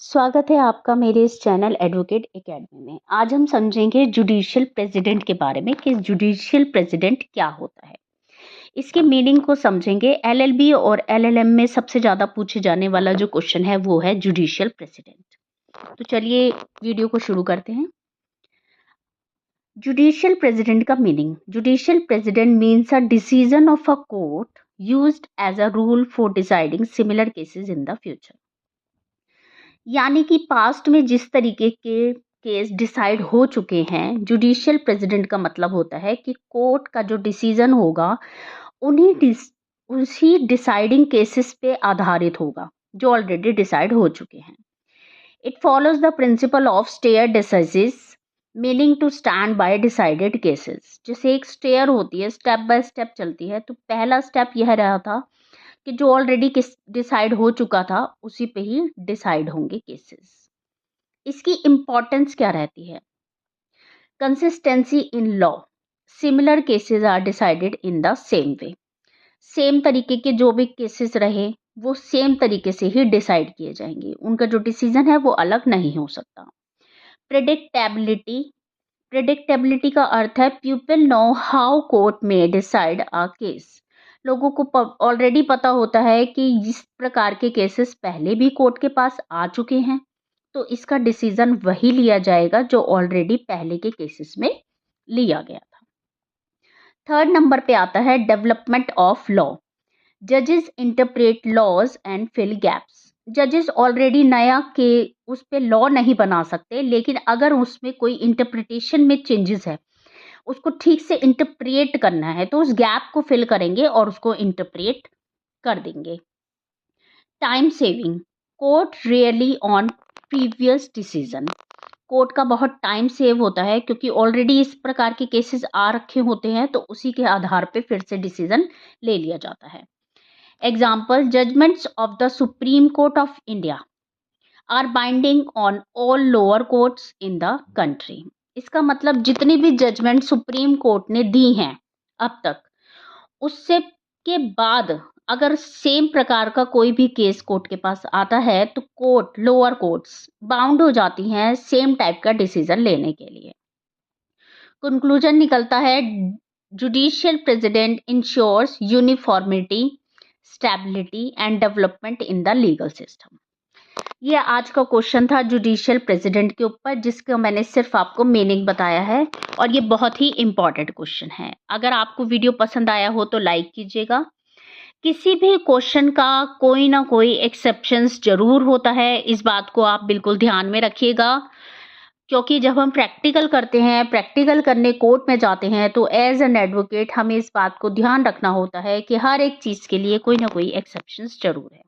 स्वागत है आपका मेरे इस चैनल एडवोकेट एकेडमी में। आज हम समझेंगे जुडिशियल प्रेसिडेंट के बारे में कि जुडिशियल प्रेसिडेंट क्या होता है। इसके मीनिंग को समझेंगे। एलएलबी और एलएलएम में सबसे ज़्यादा पूछे जाने वाला जो क्वेश्चन है वो है जुडिशियल प्रेसिडेंट। तो चलिए वीडियो को शुरू करते हैं। जुडिशियल प्रेसिडेंट का meaning. Judicial president means a decision of a court used as a rule for deciding similar cases in the future. यानी कि पास्ट में जिस तरीके के केस डिसाइड हो चुके हैं, जुडिशियल प्रेसिडेंट का मतलब होता है कि कोर्ट का जो डिसीजन होगा उसी डिसाइडिंग केसेस पे आधारित होगा जो ऑलरेडी डिसाइड हो चुके हैं। It follows the principle of stare decision, meaning to stand by decided cases. जैसे एक स्टेयर होती है, स्टेप बाय स्टेप चलती है, तो पहला स्टेप यह रहा था कि जो ऑलरेडी डिसाइड हो चुका था उसी पे ही डिसाइड होंगे केसेस। इसकी इम्पोर्टेंस क्या रहती है? Consistency in law, similar cases are decided in the same way. Same तरीके के जो भी केसेस रहे वो सेम तरीके से ही डिसाइड किए जाएंगे, उनका जो डिसीजन है वो अलग नहीं हो सकता। प्रेडिक्टेबिलिटी। प्रेडिक्टेबिलिटी का अर्थ है पीपल नो हाउ कोर्ट में डिसाइड अ केस। लोगों को ऑलरेडी पता होता है कि इस प्रकार के केसेस पहले भी कोर्ट के पास आ चुके हैं, तो इसका डिसीजन वही लिया जाएगा जो ऑलरेडी पहले के केसेस में लिया गया था। थर्ड नंबर पे आता है डेवलपमेंट ऑफ लॉ। जजेस interpret laws and fill gaps. जजेस ऑलरेडी नया के उस पे लॉ नहीं बना सकते, लेकिन अगर उसमें कोई इंटरप्रिटेशन में चेंजेस है, उसको ठीक से इंटरप्रेट करना है, तो उस गैप को फिल करेंगे और उसको इंटरप्रेट कर देंगे। Time saving. Court really on previous decision. Court का बहुत टाइम सेव होता है क्योंकि ऑलरेडी इस प्रकार के केसेस आ रखे होते हैं, तो उसी के आधार पे फिर से डिसीजन ले लिया जाता है। Example, judgments of the Supreme Court of India are binding on all lower courts in the country. इसका मतलब जितनी भी जजमेंट सुप्रीम कोर्ट ने दी हैं अब तक, उससे के बाद अगर सेम प्रकार का कोई भी केस कोर्ट के पास आता है तो कोर्ट, लोअर कोर्ट्स बाउंड हो जाती हैं सेम टाइप का डिसीजन लेने के लिए। कंक्लूजन निकलता है, judicial president ensures uniformity, stability and development in the legal system. ये आज का क्वेश्चन था जुडिशियल प्रेसिडेंट के ऊपर, जिसका मैंने सिर्फ आपको मीनिंग बताया है और ये बहुत ही इंपॉर्टेंट क्वेश्चन है। अगर आपको वीडियो पसंद आया हो तो लाइक कीजिएगा। किसी भी क्वेश्चन का कोई ना कोई एक्सेप्शंस जरूर होता है, इस बात को आप बिल्कुल ध्यान में रखिएगा, क्योंकि जब हम प्रैक्टिकल करते हैं, प्रैक्टिकल करने कोर्ट में जाते हैं, तो एज एन एडवोकेट हमें इस बात को ध्यान रखना होता है कि हर एक चीज़ के लिए कोई ना कोई एक्सेप्शंस जरूर है।